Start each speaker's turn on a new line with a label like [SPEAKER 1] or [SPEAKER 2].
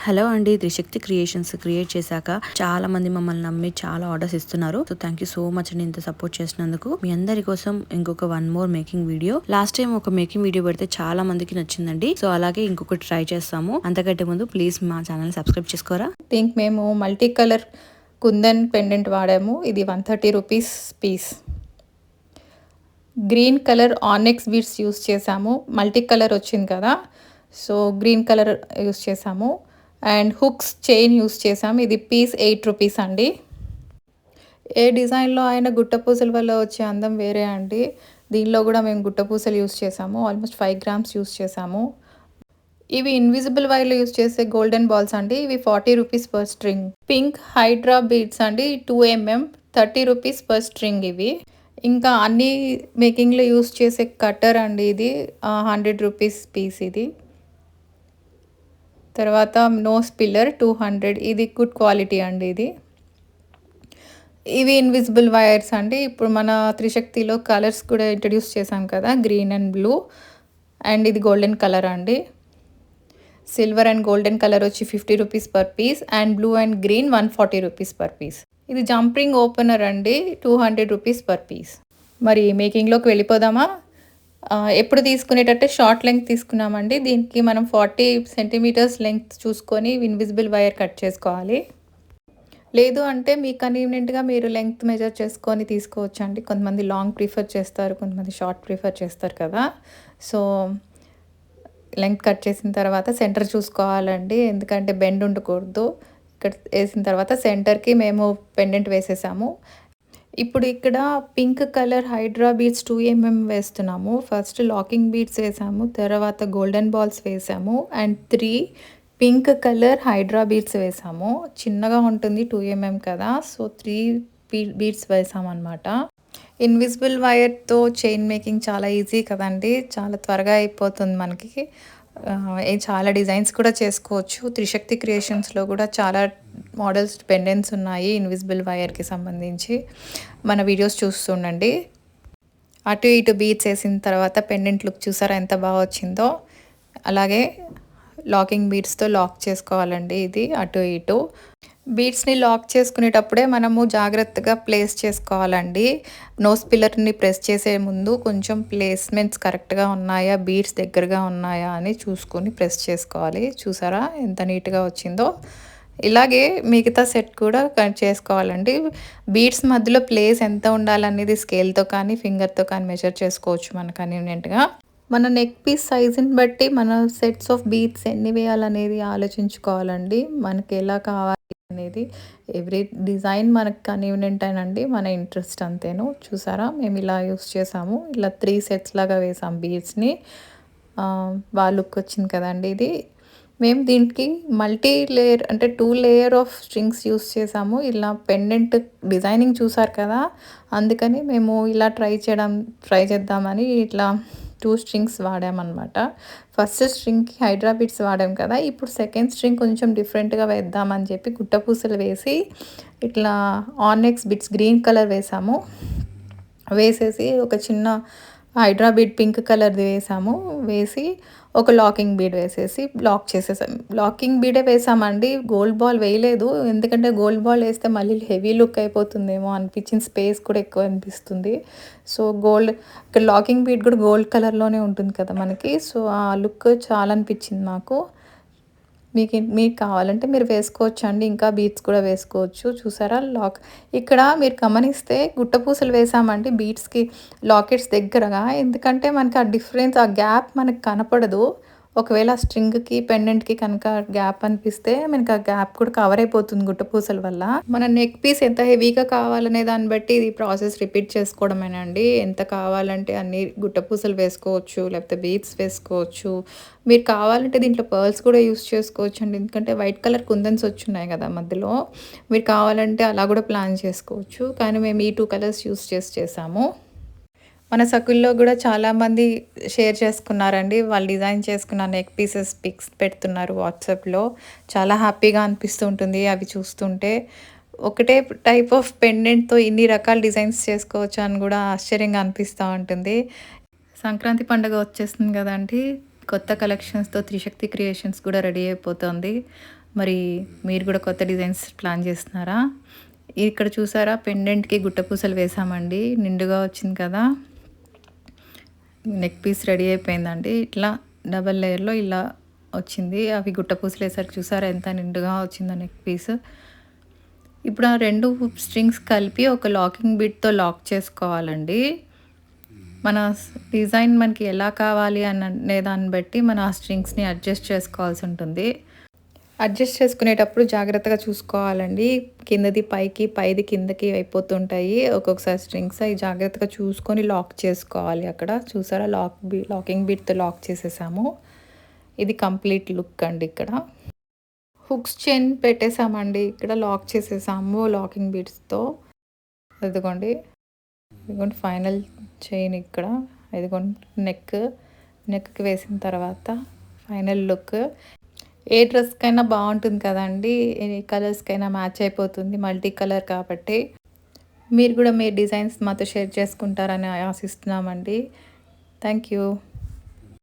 [SPEAKER 1] Hello అండి, త్రిశక్తి creations create చేశాక చాలా మంది మమ్మల్ని నమ్మి చాలా ఆర్డర్స్ ఇస్తున్నారు. So thank you so much అండి ఇంత సపోర్ట్ చేసినందుకు. మీ అందరి కోసం ఇంకొక 1 more making video. Last time ఒక మేకింగ్ వీడియో పెడితే చాలా మందికి నచ్చిందండి. సో అలాగే ఇంకొకటి ట్రై చేస్తాము. అంతకంటే ముందు ప్లీజ్ మా ఛానల్ సబ్స్క్రైబ్ చేసుకోరా.
[SPEAKER 2] దీనికి మేము మల్టీ కలర్ కుందన్ పెండెంట్ వాడాము. ఇది 130 rupees piece. Green colour onyx beads use చేసాము. మల్టీ కలర్ వచ్చింది కదా, సో గ్రీన్ కలర్ యూస్ చేసాము. అండ్ హుక్స్ చైన్ యూస్ చేసాము. ఇది పీస్ 8 రూపీస్ అండి. ఏ డిజైన్లో అయినా గుట్టపూసల వల్ల వచ్చే అందం వేరే అండి. దీనిలో కూడా మేము గుట్టపూసలు యూస్ చేసాము. ఆల్మోస్ట్ 5 grams యూస్ చేసాము. ఇవి ఇన్విజిబుల్ వైర్లో యూస్ చేసే గోల్డెన్ బాల్స్ అండి. ఇవి 40 rupees per string. Pink hydra beads అండి, 2 mm, 30 రూపీస్ పర్ స్ట్రింగ్ ఇవి. ఇంకా అన్ని మేకింగ్లో యూస్ చేసే కట్టర్ అండి, ఇది 100 రూపీస్ పీస్ ఇది. తర్వాత నోస్ పిల్లర్ 200, ఇది గుడ్ క్వాలిటీ అండి ఇది. ఇవి ఇన్విజిబుల్ వైర్స్ అండి. ఇప్పుడు మన త్రిశక్తిలో కలర్స్ కూడా ఇంట్రడ్యూస్ చేసాం కదా, గ్రీన్ అండ్ బ్లూ, అండ్ ఇది గోల్డెన్ కలర్ అండి. సిల్వర్ అండ్ గోల్డెన్ కలర్ వచ్చి 50 rupees per piece, and blue and green 140 rupees per piece. ఇది జంపింగ్ ఓపెనర్ అండి, 200 రూపీస్ పర్ పీస్. మరి మేకింగ్లోకి వెళ్ళిపోదామా? ఎప్పుడు తీసుకునేటట్టే షార్ట్ లెంగ్త్ తీసుకున్నామండి. దీనికి మనం 40 సెంటీమీటర్స్ లెంగ్త్ చూసుకొని ఇన్విజిబుల్ వైర్ కట్ చేసుకోవాలి. లేదు అంటే మీ కన్వీనియంట్గా మీరు లెంగ్త్ మెజర్ చేసుకొని తీసుకోవచ్చు అండి. కొంతమంది లాంగ్ ప్రిఫర్ చేస్తారు, కొంతమంది షార్ట్ ప్రిఫర్ చేస్తారు కదా. సో లెంగ్త్ కట్ చేసిన తర్వాత సెంటర్ చూసుకోవాలండి, ఎందుకంటే బెండ్ ఉండకూడదు. ఇక్కడ వేసిన తర్వాత సెంటర్కి మేము పెండెంట్ వేసేసాము. ఇప్పుడు ఇక్కడ pink colour hydra beads 2 mm వేస్తున్నాము. ఫస్ట్ లాకింగ్ బీడ్స్ వేసాము, తర్వాత గోల్డెన్ బాల్స్ వేసాము, and 3 pink colour hydra beads వేసాము. చిన్నగా ఉంటుంది, 2 mm కదా, సో 3 బీడ్స్ వేసామన్నమాట. ఇన్విజిబుల్ వైర్తో చైన్ మేకింగ్ చాలా ఈజీ కదండి, చాలా త్వరగా అయిపోతుంది మనకి. చాలా డిజైన్స్ కూడా చేసుకోవచ్చు. త్రిశక్తి క్రియేషన్స్లో కూడా చాలా మోడల్స్ పెండెంట్స్ ఉన్నాయి ఇన్విజిబుల్ వైర్కి సంబంధించి. మన వీడియోస్ చూస్తుండండి. అటు ఇటు బీడ్స్ వేసిన తర్వాత పెండెంట్ లుక్ చూసారా ఎంత బాగా వచ్చిందో. అలాగే లాకింగ్ బీడ్స్తో లాక్ చేసుకోవాలండి ఇది అటు ఇటు. బీడ్స్ని లాక్ చేసుకునేటప్పుడే మనము జాగ్రత్తగా ప్లేస్ చేసుకోవాలండి. నోస్ పిల్లర్ని ప్రెస్ చేసే ముందు కొంచెం ప్లేస్మెంట్స్ కరెక్ట్గా ఉన్నాయా, బీడ్స్ దగ్గరగా ఉన్నాయా అని చూసుకొని ప్రెస్ చేసుకోవాలి. చూసారా ఎంత నీట్గా వచ్చిందో. ఇలాగే మిగతా సెట్ కూడా చేసుకోవాలండి. బీడ్స్ మధ్యలో ప్లేస్ ఎంత ఉండాలనేది స్కేల్తో కానీ ఫింగర్తో కానీ మెజర్ చేసుకోవచ్చు మన కన్వీనియంట్గా. మన నెక్ పీస్ సైజుని బట్టి మన సెట్స్ ఆఫ్ బీడ్స్ ఎన్ని వేయాలనేది ఆలోచించుకోవాలండి. మనకి ఎలా కావాలి అనేది. ఎవ్రీ డిజైన్ మనకు కన్వీనియంట్ అయినండి, మన ఇంట్రెస్ట్ అంతేను. చూసారా మేము ఇలా యూస్ చేసాము. ఇలా 3 sets లాగా వేసాం బీడ్స్ని. బాగా లుక్ వచ్చింది కదండి ఇది. మేము దీనికి మల్టీ లేయర్ అంటే 2 లేయర్ ఆఫ్ స్ట్రింగ్స్ యూస్ చేసాము. ఇలా పెండెంట్ డిజైనింగ్ చూసారు కదా, అందుకని మేము ఇలా ట్రై చేద్దామని ఇట్లా 2 strings వాడామన్నమాట. ఫస్ట్ స్ట్రింగ్కి హైడ్రా బీడ్స్ వాడాం కదా, ఇప్పుడు సెకండ్ స్ట్రింగ్ కొంచెం డిఫరెంట్గా వేద్దామని చెప్పి గుట్టపూసలు వేసి ఇట్లా ఆనెక్స్ బీడ్స్ గ్రీన్ కలర్ వేసాము. వేసేసి ఒక చిన్న హైడ్రా బీడ్ పింక్ కలర్ది వేసాము. వేసి ఒక లాకింగ్ బీడ్ వేసేసి లాక్ చేసేసాం. లాకింగ్ బీడే వేసామండి, గోల్డ్ బాల్ వేయలేదు. ఎందుకంటే గోల్డ్ బాల్ వేస్తే మళ్ళీ హెవీ లుక్ అయిపోతుందేమో అనిపించింది, స్పేస్ కూడా ఎక్కువ అనిపిస్తుంది. సో ఇక్కడ లాకింగ్ బీడ్ కూడా గోల్డ్ కలర్లోనే ఉంటుంది కదా మనకి, సో ఆ లుక్ చాలా అనిపించింది నాకు. మీకు కావాలంటే మీరు వేసుకోవచ్చు అండి, ఇంకా బీడ్స్ కూడా వేసుకోవచ్చు. చూసారా ఇక్కడ మీరు గమనిస్తే గుట్టపూసలు వేసామండి బీడ్స్కి లాకెట్స్ దగ్గరగా, ఎందుకంటే మనకి ఆ డిఫరెన్స్, ఆ గ్యాప్ మనకు కనపడదు. ఒకవేళ స్ట్రింగ్కి పెండెంట్కి కనుక గ్యాప్ అనిపిస్తే మనకి ఆ గ్యాప్ కూడా కవర్ అయిపోతుంది గుట్టపూసల వల్ల. మన నెక్ పీస్ ఎంత హెవీగా కావాలనే దాన్ని బట్టి ఇది ప్రాసెస్ రిపీట్ చేసుకోవడమేనండి. ఎంత కావాలంటే అన్ని గుట్టపూసలు వేసుకోవచ్చు, లేకపోతే బీడ్స్ వేసుకోవచ్చు. మీరు కావాలంటే దీంట్లో పర్ల్స్ కూడా యూస్ చేసుకోవచ్చు అండి, ఎందుకంటే వైట్ కలర్ కుందన్స్ వచ్చున్నాయి కదా మధ్యలో. మీరు కావాలంటే అలా కూడా ప్లాన్ చేసుకోవచ్చు, కానీ మేము ఈ 2 కలర్స్ యూస్ చేసాము. మన సర్కిల్లో కూడా చాలామంది షేర్ చేసుకున్నారండి, వాళ్ళు డిజైన్ చేసుకున్న నెక్ పీసెస్ పిక్స్ పెడుతున్నారు వాట్సాప్లో. చాలా హ్యాపీగా అనిపిస్తూ ఉంటుంది అవి చూస్తుంటే. ఒకటే టైప్ ఆఫ్ పెండెంట్తో ఇన్ని రకాల డిజైన్స్ చేసుకోవచ్చు అని కూడా ఆశ్చర్యంగా అనిపిస్తూ ఉంటుంది. సంక్రాంతి పండుగ వచ్చేస్తుంది కదండి, కొత్త కలెక్షన్స్తో త్రిశక్తి క్రియేషన్స్ కూడా రెడీ అయిపోతుంది. మరి మీరు కూడా కొత్త డిజైన్స్ ప్లాన్ చేస్తున్నారా? ఇక్కడ చూసారా పెండెంట్‌కి గుట్టపూసలు వేసామండి. నిండుగా వచ్చింది కదా! నెక్ పీస్ రెడీ అయిపోయిందండి. ఇట్లా డబల్ లేయర్‌లో ఇలా వచ్చింది. అవి గుట్టపూసలు వేసరికి చూసారా ఎంత నిండుగా వచ్చిందో నెక్ పీస్. ఇప్పుడు ఆ 2 స్ట్రింగ్స్ కలిపి ఒక లాకింగ్ బిట్‌తో లాక్ చేసుకోవాలండి. మన డిజైన్ మనకి ఎలా కావాలి అనే దాన్ని బట్టి మన ఆ స్ట్రింగ్స్‌ని అడ్జస్ట్ చేసుకోవాల్సి ఉంటుంది. అడ్జస్ట్ చేసుకునేటప్పుడు జాగ్రత్తగా చూసుకోవాలండి. కిందది పైకి, పైది కిందకి అయిపోతుంటాయి. ఒక్కొక్కసారి స్ట్రింగ్స్ అయి జాగ్రత్తగా చూసుకొని లాక్ చేసుకోవాలి అక్కడ. చూసారా లాకింగ్ బిట్‌తో లాక్ చేసేసాము. ఇది కంప్లీట్ లుక్ అండి ఇక్కడ. హుక్స్ చైన్ పెట్టేసామండి. ఇక్కడ లాక్ చేసేసాము లాకింగ్ బిట్స్‌తో. ఇదిగోండి. ఇదిగోండి ఫైనల్ చైన్ ఇక్కడ. ఇదిగోండి నెక్‌కి వేసిన తర్వాత ఫైనల్ లుక్. ఏ డ్రెస్‌కైనా బాగుంటుంది కదండీ! ఏ కలర్స్‌కైనా మ్యాచ్ అయిపోతుంది. మల్టీ కలర్ కాబట్టి. మీరు కూడా మీ డిజైన్స్ మాతో షేర్ చేసుకుంటారని ఆశిస్తున్నామండి. Thank you.